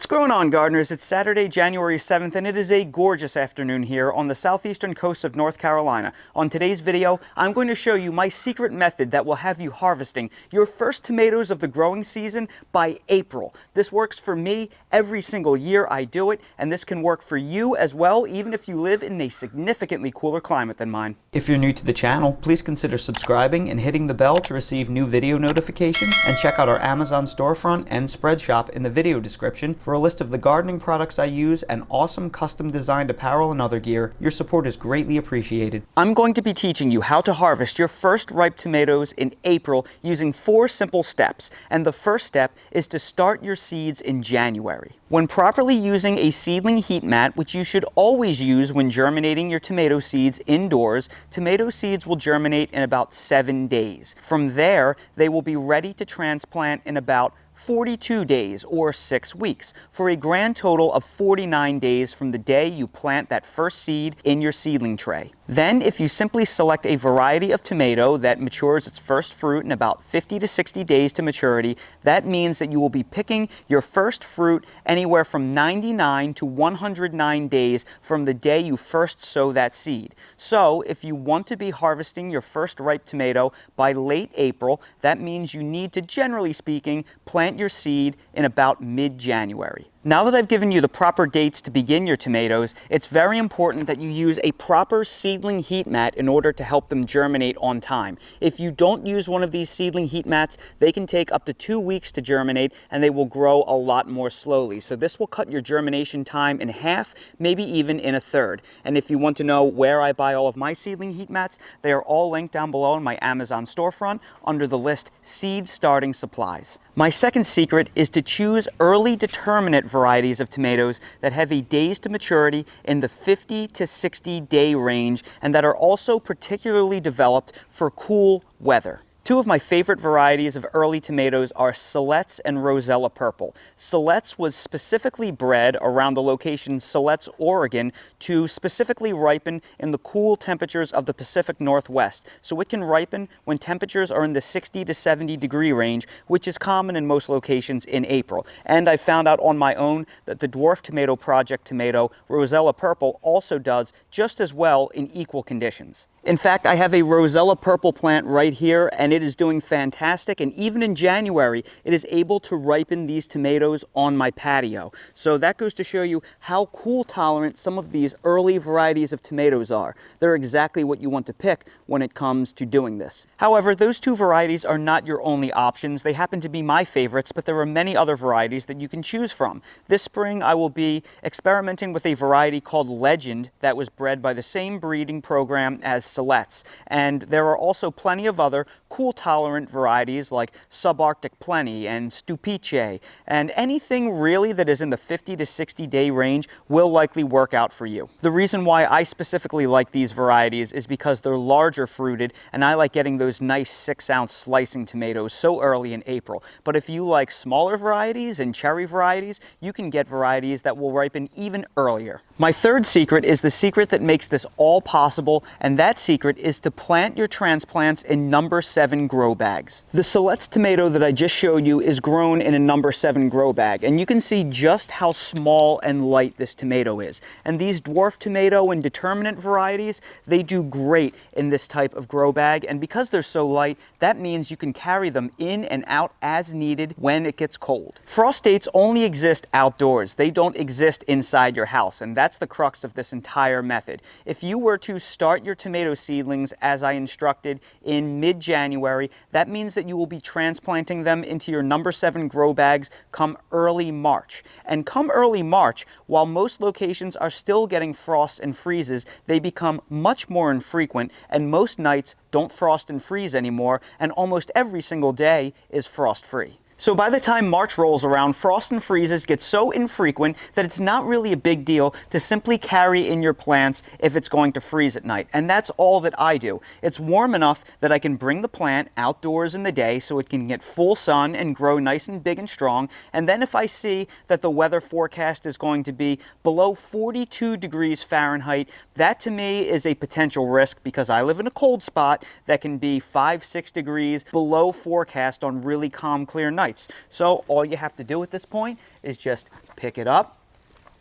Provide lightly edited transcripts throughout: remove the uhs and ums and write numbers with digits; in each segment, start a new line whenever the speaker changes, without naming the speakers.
What's going on, gardeners? It's Saturday, January 7th, and it is a gorgeous afternoon here on the southeastern coast of North Carolina. On today's video, I'm going to show you my secret method that will have you harvesting your first tomatoes of the growing season by April. This works for me every single year I do it, and this can work for you as well, even if you live in a significantly cooler climate than mine. If you're new to the channel, please consider subscribing and hitting the bell to receive new video notifications, and check out our Amazon storefront and spread shop in the video description for a list of the gardening products I use and awesome custom designed apparel and other gear. Your support is greatly appreciated. I'm going to be teaching you how to harvest your first ripe tomatoes in April using 4 simple steps. And the first step is to start your seeds in January. When properly using a seedling heat mat, which you should always use when germinating your tomato seeds indoors, tomato seeds will germinate in about 7 days. From there, they will be ready to transplant in about 42 days or 6 weeks for a grand total of 49 days from the day you plant that first seed in your seedling tray. Then, if you simply select a variety of tomato that matures its first fruit in about 50 to 60 days to maturity, that means that you will be picking your first fruit anywhere from 99 to 109 days from the day you first sow that seed. So, if you want to be harvesting your first ripe tomato by late April, that means you need to, generally speaking, plant your seed in about mid-January. Now that I've given you the proper dates to begin your tomatoes, it's very important that you use a proper seedling heat mat in order to help them germinate on time. If you don't use one of these seedling heat mats, they can take up to 2 weeks to germinate and they will grow a lot more slowly. So this will cut your germination time in half, maybe even in a third. And if you want to know where I buy all of my seedling heat mats, they are all linked down below in my Amazon storefront under the list Seed Starting Supplies. My second secret is to choose early determinate varieties of tomatoes that have a days to maturity in the 50 to 60 day range and that are also particularly developed for cool weather. 2 of my favorite varieties of early tomatoes are Siletz and Rosella Purple. Siletz was specifically bred around the location Siletz, Oregon, to specifically ripen in the cool temperatures of the Pacific Northwest. So it can ripen when temperatures are in the 60 to 70 degree range, which is common in most locations in April. And I found out on my own that the Dwarf Tomato Project tomato, Rosella Purple, also does just as well in equal conditions. In fact, I have a Rosella Purple plant right here, and it is doing fantastic. And even in January, it is able to ripen these tomatoes on my patio. So that goes to show you how cool tolerant some of these early varieties of tomatoes are. They're exactly what you want to pick when it comes to doing this. However, those 2 varieties are not your only options. They happen to be my favorites, but there are many other varieties that you can choose from. This spring, I will be experimenting with a variety called Legend that was bred by the same breeding program as Siletz. And there are also plenty of other cool tolerant varieties like Subarctic Plenty and Stupice, and anything really that is in the 50 to 60 day range will likely work out for you. The reason why I specifically like these varieties is because they're larger fruited, and I like getting those nice 6-ounce slicing tomatoes so early in April. But if you like smaller varieties and cherry varieties, you can get varieties that will ripen even earlier. My third secret is the secret that makes this all possible, and that secret is to plant your transplants in number 7 grow bags. The Siletz tomato that I just showed you is grown in a number 7 grow bag, and you can see just how small and light this tomato is. And these dwarf tomato and determinate varieties, they do great in this type of grow bag, and because they're so light, that means you can carry them in and out as needed when it gets cold. Frost dates only exist outdoors. They don't exist inside your house, and that's the crux of this entire method. If you were to start your tomato seedlings as I instructed in mid-January, that means that you will be transplanting them into your number 7 grow bags come early March. And come early March, while most locations are still getting frosts and freezes, they become much more infrequent, and most nights don't frost and freeze anymore, and almost every single day is frost-free. So by the time March rolls around, frost and freezes get so infrequent that it's not really a big deal to simply carry in your plants if it's going to freeze at night. And that's all that I do. It's warm enough that I can bring the plant outdoors in the day so it can get full sun and grow nice and big and strong. And then if I see that the weather forecast is going to be below 42 degrees Fahrenheit, that to me is a potential risk because I live in a cold spot that can be 5-6 degrees below forecast on really calm, clear nights. So all you have to do at this point is just pick it up,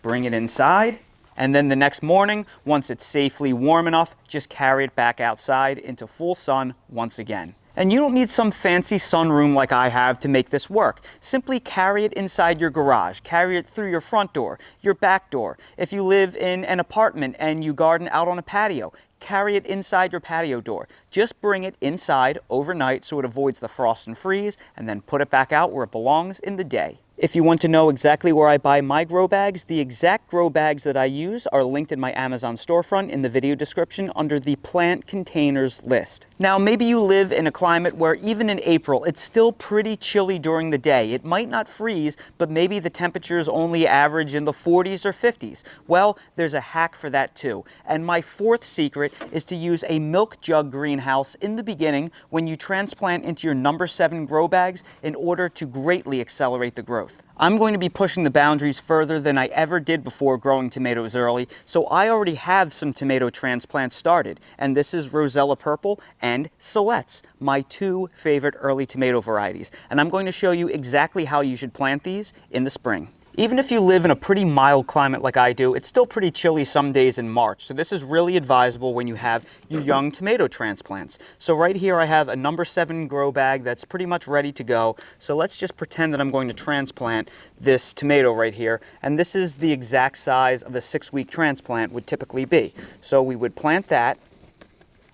bring it inside, and then the next morning, once it's safely warm enough, just carry it back outside into full sun once again. And you don't need some fancy sunroom like I have to make this work. Simply carry it inside your garage. Carry it through your front door, your back door. If you live in an apartment and you garden out on a patio, carry it inside your patio door. Just bring it inside overnight so it avoids the frost and freeze, and then put it back out where it belongs in the day. If you want to know exactly where I buy my grow bags, the exact grow bags that I use are linked in my Amazon storefront in the video description under the plant containers list. Now, maybe you live in a climate where even in April, it's still pretty chilly during the day. It might not freeze, but maybe the temperatures only average in the 40s or 50s. Well, there's a hack for that too. And my fourth secret is to use a milk jug greenhouse in the beginning when you transplant into your number 7 grow bags in order to greatly accelerate the growth. I'm going to be pushing the boundaries further than I ever did before growing tomatoes early, so I already have some tomato transplants started, and this is Rosella Purple and Silettes, my 2 favorite early tomato varieties, and I'm going to show you exactly how you should plant these in the spring. Even if you live in a pretty mild climate like I do, it's still pretty chilly some days in March. So this is really advisable when you have your young tomato transplants. So right here I have a number 7 grow bag that's pretty much ready to go. So let's just pretend that I'm going to transplant this tomato right here. And this is the exact size of a 6-week transplant would typically be. So we would plant that.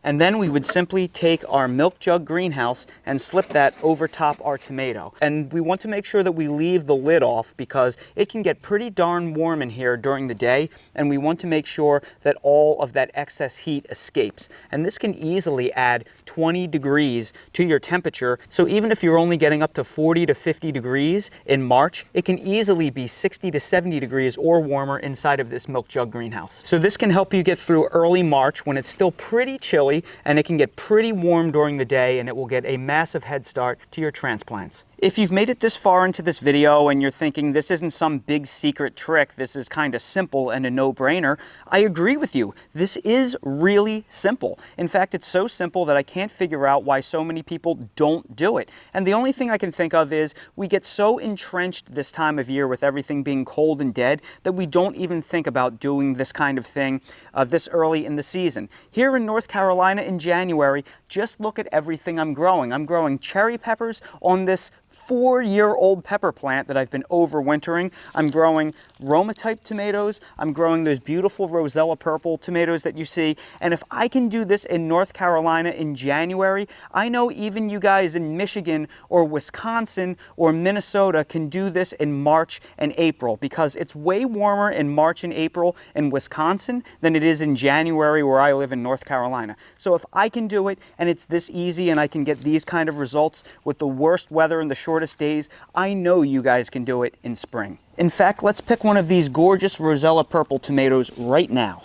And then we would simply take our milk jug greenhouse and slip that over top our tomato. And we want to make sure that we leave the lid off because it can get pretty darn warm in here during the day, and we want to make sure that all of that excess heat escapes. And this can easily add 20 degrees to your temperature. So even if you're only getting up to 40 to 50 degrees in March, it can easily be 60 to 70 degrees or warmer inside of this milk jug greenhouse. So this can help you get through early March when it's still pretty chilly, and it can get pretty warm during the day, and it will get a massive head start to your transplants. If you've made it this far into this video and you're thinking this isn't some big secret trick, this is kind of simple and a no-brainer, I agree with you. This is really simple. In fact, it's so simple that I can't figure out why so many people don't do it. And the only thing I can think of is we get so entrenched this time of year with everything being cold and dead that we don't even think about doing this kind of thing this early in the season. Here in North Carolina in January, just look at everything I'm growing. I'm growing cherry peppers on this 4-year-old pepper plant that I've been overwintering. I'm growing Roma-type tomatoes. I'm growing those beautiful Rosella Purple tomatoes that you see. And if I can do this in North Carolina in January, I know even you guys in Michigan or Wisconsin or Minnesota can do this in March and April, because it's way warmer in March and April in Wisconsin than it is in January where I live in North Carolina. So if I can do it and it's this easy and I can get these kind of results with the worst weather and the shortest days, I know you guys can do it in spring. In fact, let's pick one of these gorgeous Rosella Purple tomatoes right now.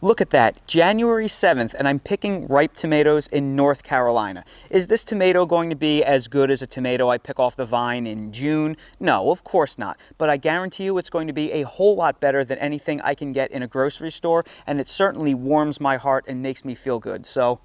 Look at that, January 7th, and I'm picking ripe tomatoes in North Carolina. Is this tomato going to be as good as a tomato I pick off the vine in June? No, of course not. But I guarantee you it's going to be a whole lot better than anything I can get in a grocery store, and it certainly warms my heart and makes me feel good. So,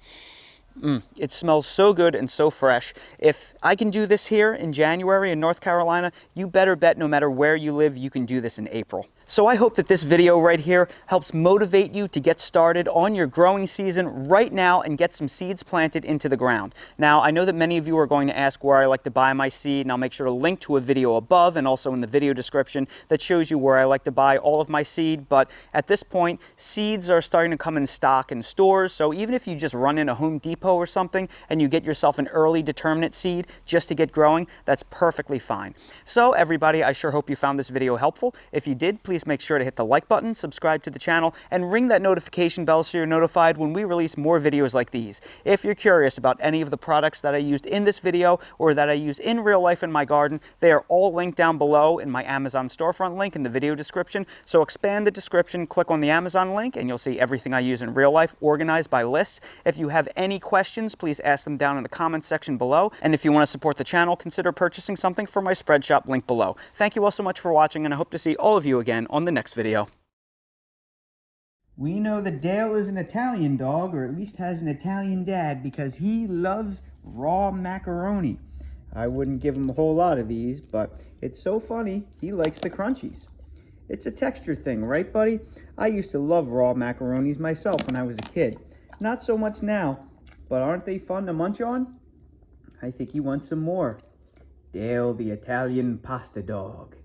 it smells so good and so fresh. If I can do this here in January in North Carolina, you better bet no matter where you live, you can do this in April. So I hope that this video right here helps motivate you to get started on your growing season right now and get some seeds planted into the ground. Now, I know that many of you are going to ask where I like to buy my seed, and I'll make sure to link to a video above and also in the video description that shows you where I like to buy all of my seed. But at this point, seeds are starting to come in stock in stores, so even if you just run in a Home Depot or something and you get yourself an early determinate seed just to get growing, that's perfectly fine. So everybody, I sure hope you found this video helpful. If you did, please make sure to hit the like button, subscribe to the channel, and ring that notification bell so you're notified when we release more videos like these. If you're curious about any of the products that I used in this video or that I use in real life in my garden, they are all linked down below in my Amazon storefront link in the video description. So expand the description, click on the Amazon link, and you'll see everything I use in real life organized by lists. If you have any questions, please ask them down in the comments section below. And if you want to support the channel, consider purchasing something from my spread shop link below. Thank you all so much for watching, and I hope to see all of you again on the next video. We know that Dale is an Italian dog, or at least has an Italian dad, because he loves raw macaroni. I wouldn't give him a whole lot of these, but it's so funny. He likes the crunchies. It's a texture thing, right, buddy? I used to love raw macaronis myself when I was a kid. Not so much now, but aren't they fun to munch on? I think he wants some more. Dale the Italian pasta dog.